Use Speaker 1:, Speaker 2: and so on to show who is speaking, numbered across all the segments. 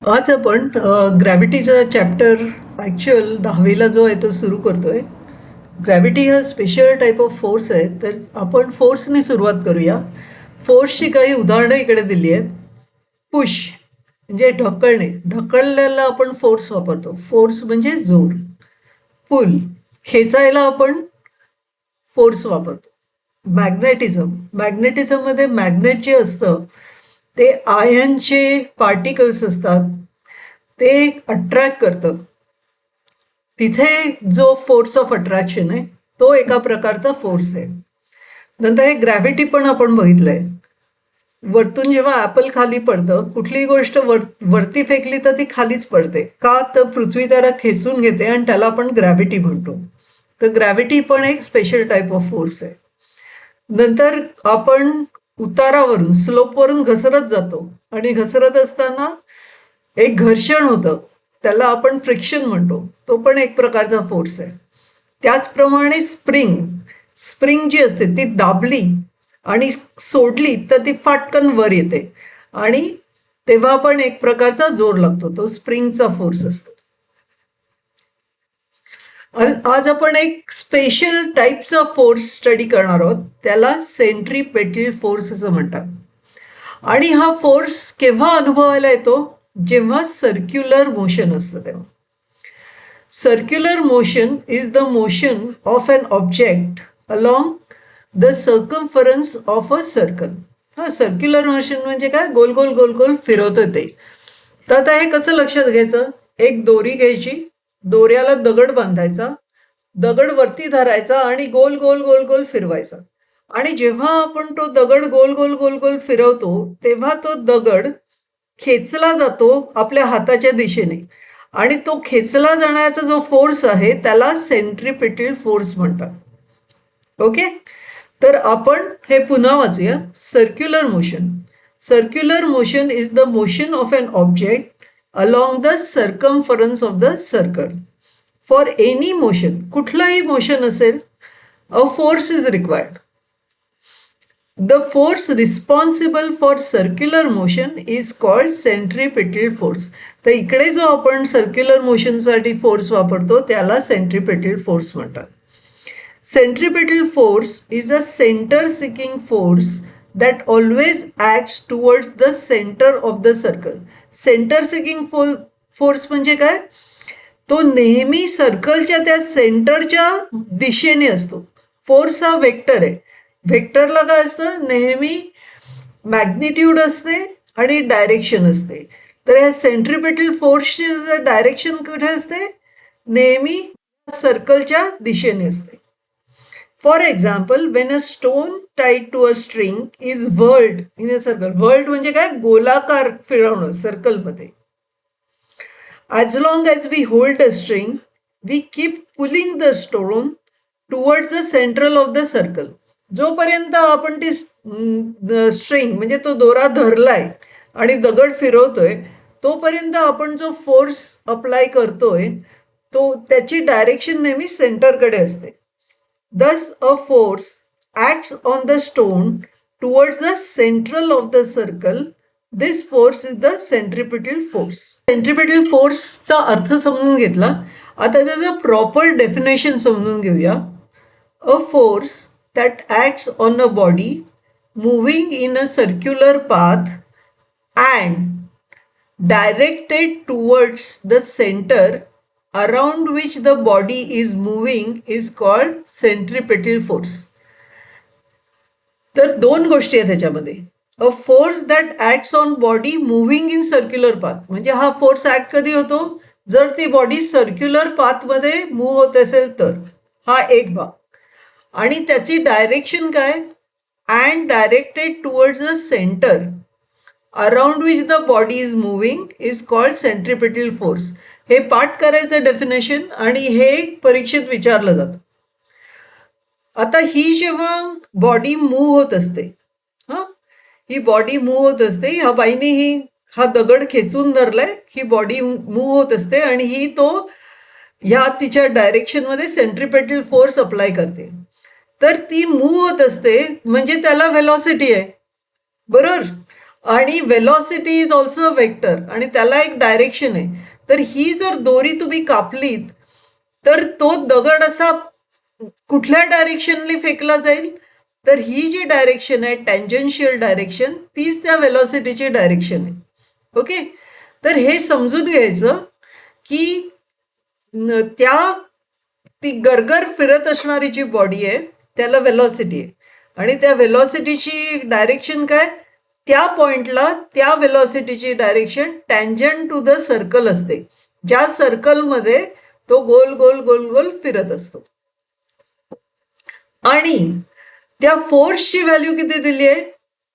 Speaker 1: आज आपण ग्रॅव्हिटीचा chapter actual 10वीला जो आहे तो सुरू करतोय. ग्रॅव्हिटी हा स्पेशल टाईप ऑफ फोर्स आहे, तर आपण फोर्सने सुरुवात करूया. फोर्सची काही उदाहरणं इकडे दिली आहेत. पुश म्हणजे ढकलणे, ढकलण्याला आपण फोर्स वापरतो. फोर्स म्हणजे जोर. पुल खेचायला आपण फोर्स वापरतो. मॅग्नेटिझममध्ये मॅग्नेट जे असतं ते आयनचे पार्टिकल्स असतात, ते अट्रॅक्ट करतं. तिथे जो फोर्स ऑफ अट्रॅक्शन आहे तो एका प्रकारचा फोर्स आहे. नंतर हे ग्रॅव्हिटी पण आपण बघितलंय. वरतून जेव्हा ॲपल खाली पडतं, कुठलीही गोष्ट वरती फेकली तर ती खालीच पडते. का तर पृथ्वी त्याला खेचून घेते आणि त्याला आपण ग्रॅव्हिटी म्हणतो. तर ग्रॅव्हिटी पण एक स्पेशल टाईप ऑफ फोर्स आहे. नंतर आपण उतारावरून स्लोपवरून घसरत जातो आणि घसरत असताना एक घर्षण होतं, त्याला आपण फ्रिक्शन म्हणतो. तो पण एक प्रकारचा फोर्स आहे. त्याचप्रमाणे स्प्रिंग स्प्रिंग जी असते ती दाबली आणि सोडली तर ती फाटकन वर येते आणि तेव्हा पण एक प्रकारचा जोर लागतो, तो स्प्रिंगचा फोर्स असतो. आज आपण एक स्पेशल टाईपचा फोर्स स्टडी करणार आहोत, त्याला सेंट्रीपेटल फोर्स असं म्हणतात. आणि हा फोर्स केव्हा अनुभवायला येतो? जेव्हा सर्क्युलर मोशन असतं तेव्हा. Circular motion is the motion of an object along the circumference of a circle. हा सर्क्युलर मोशन म्हणजे काय? गोल गोल गोल गोल फिरवतं ते. तर आता हे कसं लक्षात घ्यायचं? एक दोरी घ्यायची, दोऱ्याला दगड बांधायचा, दगड वरती धरायचा आणि गोल गोल गोल गोल फिरवायचा. आणि जेव्हा आपण तो दगड गोल गोल गोल गोल फिरवतो तेव्हा तो दगड खेचला जातो आपल्या हाताच्या दिशेने आणि तो खेचला जाण्याचा जो फोर्स आहे त्याला सेंट्रीपेटल फोर्स म्हणतात. ओके, तर आपण हे पुन्हा वाचूया. Circular motion is the motion of an object along the circumference of the circle. For any motion, कुठलंही मोशन असेल, a force is required. The force responsible for circular motion is called centripetal force. तर इकडे जो आपण circular मोशनसाठी force वापरतो त्याला centripetal force म्हणतात. Centripetal force is a center seeking force that always acts towards the center of the circle. Center seeking force म्हणजे काय? तो नेहमी सर्कलच्या त्या सेंटरच्या दिशेने असतो. फोर्स हा वेक्टर आहे. वेक्टरला काय असतं? नेहमी मॅग्निट्यूड असते आणि डायरेक्शन असते. तर या सेंट्रीपेटल फोर्सची डायरेक्शन कुठे असते? नेहमी सर्कलच्या दिशेने असते. For example, when a stone tied to a string is whirled in a circle. Whirled म्हणजे काय? गोलाकार फिरवणं सर्कलमध्ये. As long as we hold a string, we keep pulling the stone towards the central of the circle. जोपर्यंत आपण ती string म्हणजे तो दोरा धरलाय आणि दगड फिरवतोय तोपर्यंत आपण जो फोर्स अप्लाय करतोय तो त्याची डायरेक्शन नेहमी सेंटरकडे असते. Thus a force acts on the stone towards the central of the circle. This force is the centripetal force. Centripetal फोर्सचा अर्थ समजून घेतला. आता त्याचं प्रॉपर डेफिनेशन समजून घेऊया. A force that acts on a body moving in a circular path and directed towards the center around which the body is moving is called centripetal force. तर दोन गोष्टी आहेत त्याच्यामध्ये. अ force that acts on body moving in circular path म्हणजे हा force act कधी होतो? जर ती बॉडी सर्क्युलर पाथमध्ये मूव्ह होत असेल तर. हा एक भाग. आणि त्याची डायरेक्शन काय? And directed towards the centre around which the body is moving is called centripetal force. हे पाठ करायचं डेफिनेशन आणि हे परीक्षेत विचारलं जातं. आता ही जेव्हा बॉडी मूव्ह होत असते, हा ही बॉडी मूव्ह होत असते, ह्या बाईने हा दगड खेचून धरलाय, ही बॉडी मूव्ह होत असते आणि ही तो ह्या तिच्या डायरेक्शनमध्ये सेंट्रिपेटल फोर्स अप्लाय करते. तर ती मूव्ह होत असते म्हणजे त्याला व्हेलॉसिटी आहे, बरोबर. आणि वेलॉसिटी इज ऑल्सो वेक्टर आणि त्याला एक डायरेक्शन आहे. तर ही जर दोरी तुम्ही कापलीत तर तो दगड असा कुठल्या डायरेक्शनली फेकला जाईल, तर ही जी डायरेक्शन आहे टँजन्शियल डायरेक्शन तीच त्या वेलॉसिटीची डायरेक्शन आहे. ओके, तर हे समजून घ्यायचं की ती गरगर फिरत असणारी जी बॉडी आहे त्याला वेलॉसिटी आहे आणि त्या वेलॉसिटीची डायरेक्शन काय, त्या पॉइंटला त्या वेलॉसिटीची direction tangent to the circle असते, ज्या सर्कलमध्ये तो गोल गोल गोल गोल फिरत असतो. आणि त्या फोर्सची व्हॅल्यू किती दिली आहे,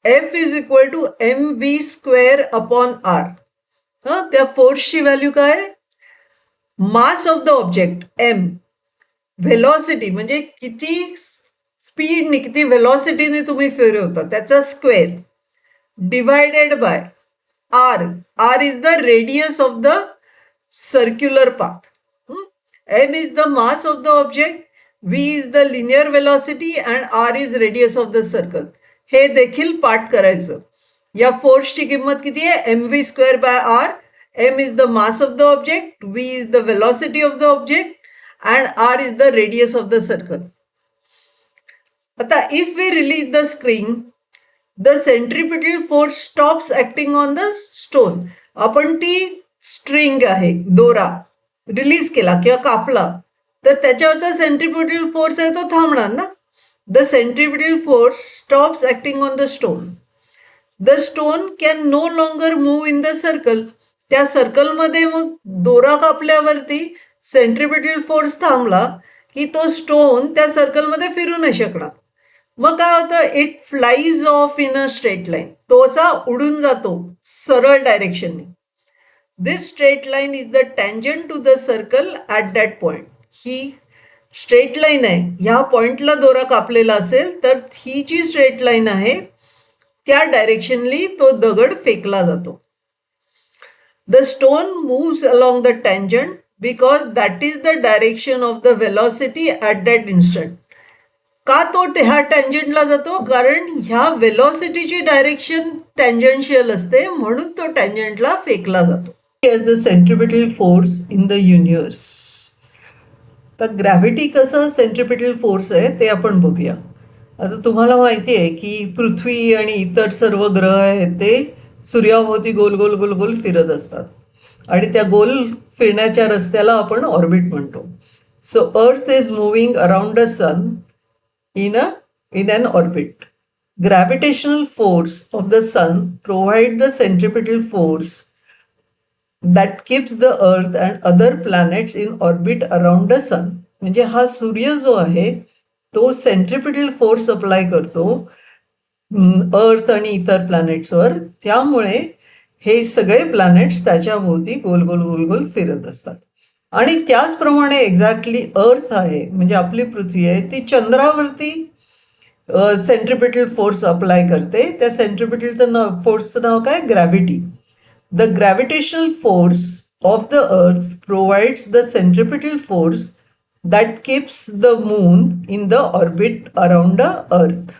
Speaker 1: F is equal to M V square upon R. त्या फोर्सची व्हॅल्यू काय, mass of the object M, velocity म्हणजे किती स्पीडने किती व्हेलॉसिटीने तुम्ही फिरवता त्याचा square divided by R. R is the radius of the circular path. M is the mass of the object, V is the linear velocity and R is radius of the circle. हे देखील पाठ करायचं. या फोर्सची किंमत किती आहे, M V square by R. M is the mass of the object, V is the velocity of the object and r is the radius of the circle. आता if we release the spring, the centripetal force stops acting on the stone. आपण ती string आहे, दोरा release केला किंवा कापला तर त्याच्यावरचा centripetal force आहे तो थांबणार ना. The centripetal force stops acting on the stone. The stone can no longer move in the circle. त्या सर्कलमध्ये मग दोरा कापल्यावरती सेंट्रिपिटल फोर्स थांबला की तो स्टोन त्या सर्कलमध्ये फिरू नाही शकणार. मग काय होतं, it flies off in a straight line. तो असा उडून जातो सरळ डायरेक्शनने. This straight line is the tangent to the circle at that point. ही स्ट्रेट लाईन आहे, ह्या पॉइंटला दोरा कापलेला असेल तर ही जी स्ट्रेट लाईन आहे त्या डायरेक्शनली तो दगड फेकला जातो. The stone moves along the tangent because that is the direction of the velocity at that instant. का तो ह्या टँजंटला जातो, कारण ह्या वेलॉसिटीची डायरेक्शन टँजन्शियल असते म्हणून तो टँजंटला फेकला जातो. The centripetal force in the universe. तर ग्रॅव्हिटी कसं सेंट्रिपिटल फोर्स आहे ते आपण बघूया. आता तुम्हाला माहिती आहे की पृथ्वी आणि इतर सर्व ग्रह आहेत ते सूर्याभोवती गोल गोल गोल गोल फिरत असतात आणि त्या गोल फिरण्याच्या रस्त्याला आपण ऑर्बिट म्हणतो. So earth is moving around the sun in an orbit. Gravitational force of the sun provide the centripetal force that keeps the earth and other planets in orbit around the sun. म्हणजे हा सूर्य जो आहे तो centripetal force apply करतो अर्थ आणि इतर प्लॅनेट्सवर. त्यामुळे हे सगळे प्लॅनेट्स त्याच्या भोवती गोल गोल गोल गोल फिरत असतात. आणि त्याचप्रमाणे एक्झॅक्टली अर्थ आहे म्हणजे आपली पृथ्वी आहे ती चंद्रावरती सेंट्रिपिटल फोर्स अप्लाय करते. त्या सेंट्रिपिटलचं फोर्सचं नाव काय, gravity. The gravitational force of the earth provides the centripetal force that keeps the moon in the orbit around the earth.